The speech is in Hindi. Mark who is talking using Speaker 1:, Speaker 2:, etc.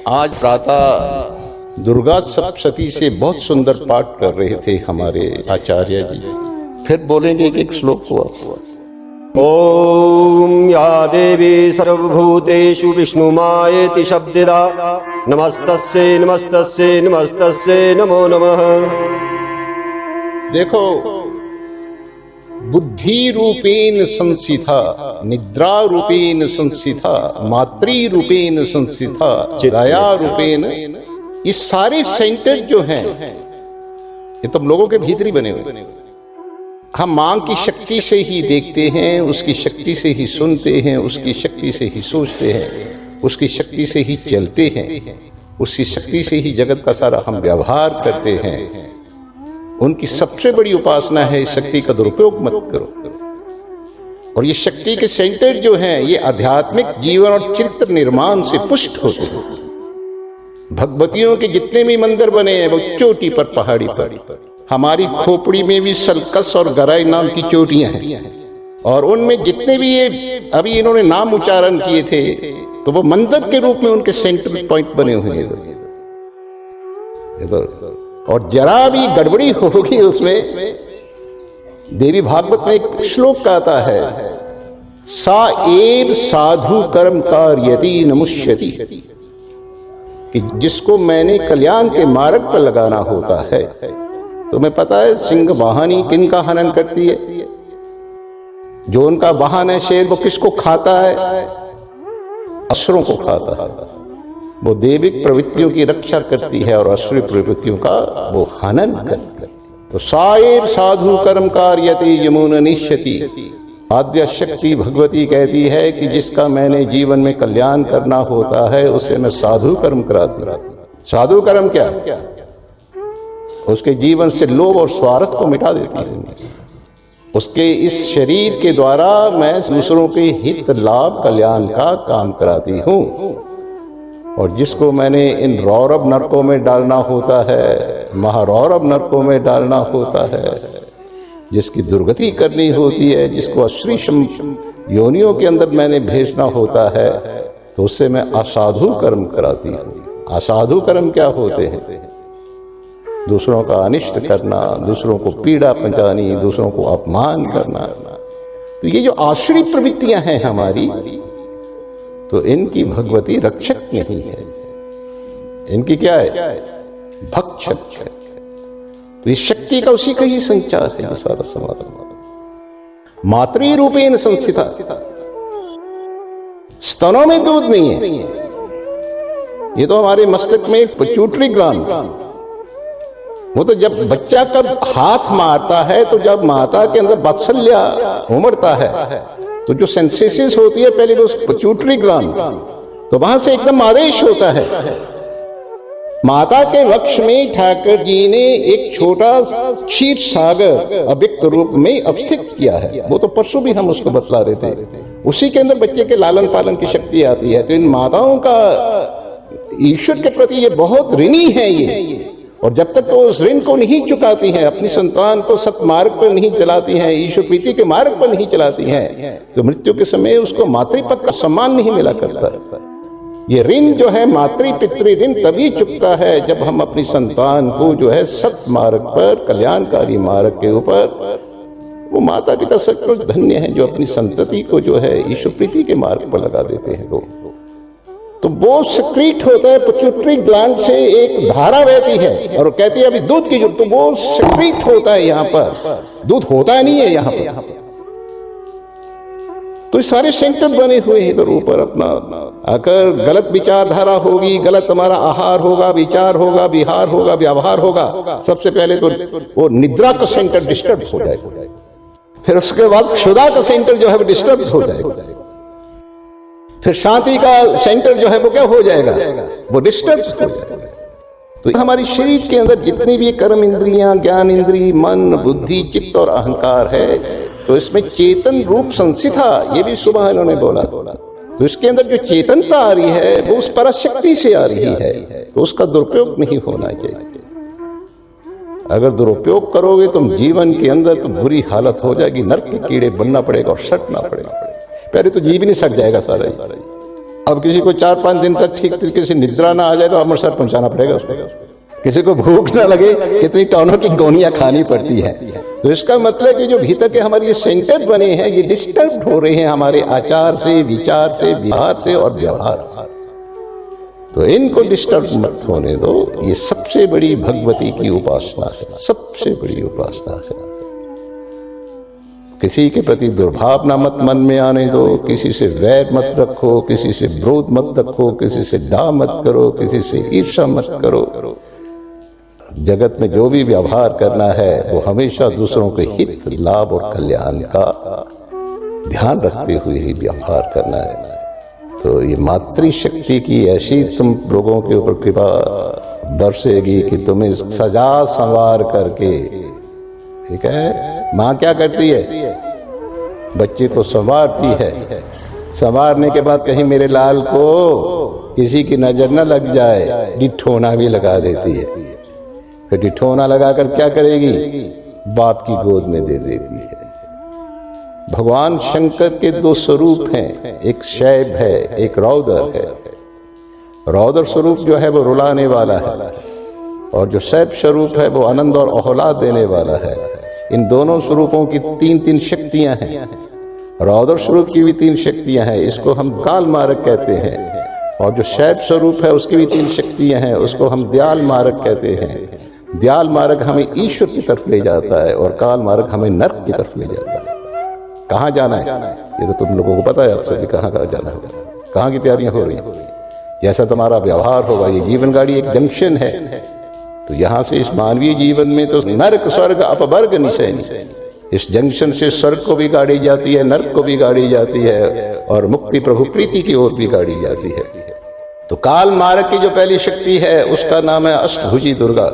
Speaker 1: आज प्रातः दुर्गा सप्तशती से बहुत सुंदर पाठ कर रहे थे हमारे आचार्य जी। फिर बोलेंगे कि एक श्लोक हुआ।
Speaker 2: ओम या देवी सर्वभूतेषु विष्णुमायेति शब्दिदा नमस्तस्यै नमस्तस्यै नमस्तस्यै नमो नमः।
Speaker 1: देखो, बुद्धि रूपेण संस्थिता, निद्रा रूपेण संस्थिता, मातृ रूपेण संस्थिता, दया रूपेण, ये सारे सेंटर जो हैं ये तुम लोगों के भीतर ही बने हुए। हम मां की शक्ति से ही देखते हैं, उसकी शक्ति से ही सुनते हैं, उसकी शक्ति से ही सोचते हैं, उसकी शक्ति से ही चलते हैं, उसकी शक्ति से ही जगत का सारा हम व्यवहार करते हैं। उनकी सबसे बड़ी उपासना है इस शक्ति का दुरुपयोग मत करो। और ये शक्ति के सेंटर जो हैं ये आध्यात्मिक जीवन और चरित्र निर्माण से पुष्ट होते हैं। भगवतियों के जितने भी मंदिर बने हैं वो चोटी पर, पहाड़ी पर। हमारी खोपड़ी में भी सलकस और गराई नाम की चोटियां हैं, और उनमें जितने भी ये अभी इन्होंने नाम उच्चारण किए थे तो वो मंदिर के रूप में उनके सेंट्रल पॉइंट बने हुए हैं इधर। और जरा भी गड़बड़ी होगी उसमें, देवी भागवत में एक श्लोक कहता है, सा एव साधु कर्म कार्यति नमुष्यति, कि जिसको मैंने कल्याण के मार्ग पर लगाना होता है। तुम्हें पता है सिंह वाहनी किन का हनन करती है? जो उनका वाहन है शेर, वो किसको खाता है? असुरों को खाता है। वो देविक प्रवृत्तियों की रक्षा करती है और असुरी प्रवृत्तियों का वो हनन करती है। तो साएब साधु कर्म कार्यति यमुन निश्यति। आद्य शक्ति भगवती कहती है कि जिसका मैंने जीवन में कल्याण करना होता है उसे मैं साधु कर्म कराती हूं। साधु कर्म क्या? उसके जीवन से लोभ और स्वार्थ को मिटा देती हूं। उसके इस शरीर के द्वारा मैं दूसरों के हित लाभ कल्याण का काम कराती हूं। और जिसको मैंने इन रौरव नरकों में डालना होता है, महारौरव नरकों में डालना होता है, जिसकी दुर्गति करनी होती है, जिसको अश्रीशम योनियों के अंदर मैंने भेजना होता है, तो उससे मैं असाधु कर्म कराती हूं। असाधु कर्म क्या होते हैं? दूसरों का अनिष्ट करना, दूसरों को पीड़ा पहुंचानी, दूसरों को अपमान करना। तो ये जो आश्री प्रवृत्तियां हैं हमारी, तो इनकी भगवती रक्षक नहीं है, इनकी क्या है? भक्षक है। तो इस शक्ति का उसी का ही संचार है सारा समाधान। मातृ रूपेण संस्थिता, स्तनों में दूध नहीं है, ये तो हमारे मस्तक में एक पिट्यूटरी ग्लैंड। वो तो जब बच्चा कब हाथ मारता है, तो जब माता के अंदर वात्सल्य उमड़ता है, तो जो सेंसेसेस होती है पहले तो पिट्यूटरी ग्लैंड, तो वहां से एकदम आदेश होता है। माता के वक्ष में ठाकुर जी ने एक छोटा क्षीर सागर अव्यक्त रूप में अवस्थित किया है। वो तो परसों भी हम उसको बतला रहे थे। उसी के अंदर बच्चे के लालन पालन की शक्ति आती है। तो इन माताओं का ईश्वर के प्रति ये बहुत ऋणी है ये, और जब तक तो उस ऋण को नहीं चुकाती हैं, अपनी संतान को सत्मार्ग पर नहीं चलाती हैं, ईश्वर प्रीति के मार्ग पर नहीं चलाती हैं, तो मृत्यु के समय उसको मातृपद का सम्मान नहीं मिला करता। ये ऋण जो है मातृ पितृ ऋण तभी चुकता है जब हम अपनी संतान को जो है सत्मार्ग पर, कल्याणकारी मार्ग के ऊपर, वो माता पिता सचमुच धन्य हैं जो अपनी संतति को जो है ईश्वर प्रीति के मार्ग पर लगा देते हैं। तो वो सिक्रीट होता है, पिट्यूटरी ग्लैंड से एक धारा बहती है और कहती है अभी दूध की जरूरत, तो वो सिक्रीट होता है। यहां पर दूध होता नहीं है यहां पर। तो ये सारे सेंटर बने हुए हैं इधर ऊपर अपना। अगर गलत विचारधारा होगी, गलत हमारा आहार होगा, विचार होगा, विहार होगा, व्यवहार होगा, सबसे पहले तो वो निद्रा का सेंटर डिस्टर्ब हो जाएगा। फिर उसके बाद क्षुधा का सेंटर जो है वो डिस्टर्ब हो जाएगा। फिर शांति का सेंटर जो है वो क्या हो जाएगा? वो डिस्टर्ब हो जाएगा। तो हमारी शरीर के अंदर जितनी भी कर्म इंद्रियां, ज्ञान इंद्रिय, मन, बुद्धि, चित्त और अहंकार है, तो इसमें चेतन रूप संस्थिता, ये भी सुबह इन्होंने बोला। तो इसके अंदर जो चेतनता आ रही है वो उस पराशक्ति से आ रही है, तो उसका दुरुपयोग नहीं होना चाहिए। अगर दुरुपयोग करोगे तुम जीवन के अंदर तो बुरी हालत हो जाएगी, नरक के कीड़े बनना पड़ेगा और सटना पड़ेगा। पहले तो जीव ही नहीं सट जाएगा सारा। अब किसी को 4-5 दिन तक ठीक तरीके से निद्रा ना आ जाए तो अमृतसर पहुंचाना पड़ेगा उसको। किसी को भूख ना लगे कितनी टॉनों की गोलियां खानी पड़ती है। तो इसका मतलब कि जो भीतर के हमारे ये सेंटर बने हैं ये डिस्टर्ब हो रहे हैं हमारे आचार से, विचार से, व्यवहार से और व्यवहार से। तो इनको डिस्टर्ब मत होने दो। ये सबसे बड़ी भगवती की उपासना है, सबसे बड़ी उपासना है। किसी के प्रति दुर्भावना मत मन में आने दो, किसी से वैर मत रखो, किसी से विरोध मत रखो, किसी से डा मत करो, किसी से ईर्ष्या मत करो। जगत में जो भी व्यवहार करना है वो हमेशा दूसरों के हित, लाभ और कल्याण का ध्यान रखते हुए ही व्यवहार करना है। तो ये मातृशक्ति की ऐसी तुम लोगों के ऊपर कृपा बरसेगी कि तुम्हें सजा संवार करके, ठीक है, माँ क्या करती है, बच्चे को संवारती है। संवारने के बाद कहीं मेरे लाल को किसी की नजर न लग जाए, डिठोना भी लगा देती है। फिर डिठोना लगाकर क्या करेगी, बाप की गोद में दे देती है। भगवान शंकर के दो स्वरूप हैं, एक शैव है, एक रौदर है। रौदर स्वरूप जो है वो रुलाने वाला है और जो शैव स्वरूप है वो आनंद और औलाद देने वाला है। इन दोनों स्वरूपों की 3-3 शक्तियां हैं। रौदर स्वरूप की भी 3 शक्तियां हैं, इसको हम काल मारक कहते हैं। और जो शैव स्वरूप है उसकी भी 3 शक्तियां हैं, उसको हम दयाल मारक कहते हैं। दयाल मार्ग हमें ईश्वर की तरफ ले जाता है और काल मार्ग हमें नरक की तरफ ले जाता है। कहां जाना है ये तो तुम लोगों को पता है, आपसे भी कहां जाना है, कहां की तैयारियां हो रही हैं। जैसा तुम्हारा व्यवहार होगा, ये जीवन गाड़ी एक जंक्शन है। तो यहां से इस मानवीय जीवन में तो नरक स्वर्ग अपवर्ग निशय, इस जंक्शन से स्वर्ग को भी गाड़ी जाती है, नरक को भी गाड़ी जाती है और मुक्ति प्रभु प्रीति की ओर भी गाड़ी जाती है। तो काल मार्ग की जो पहली शक्ति है उसका नाम है अष्टभुजी दुर्गा।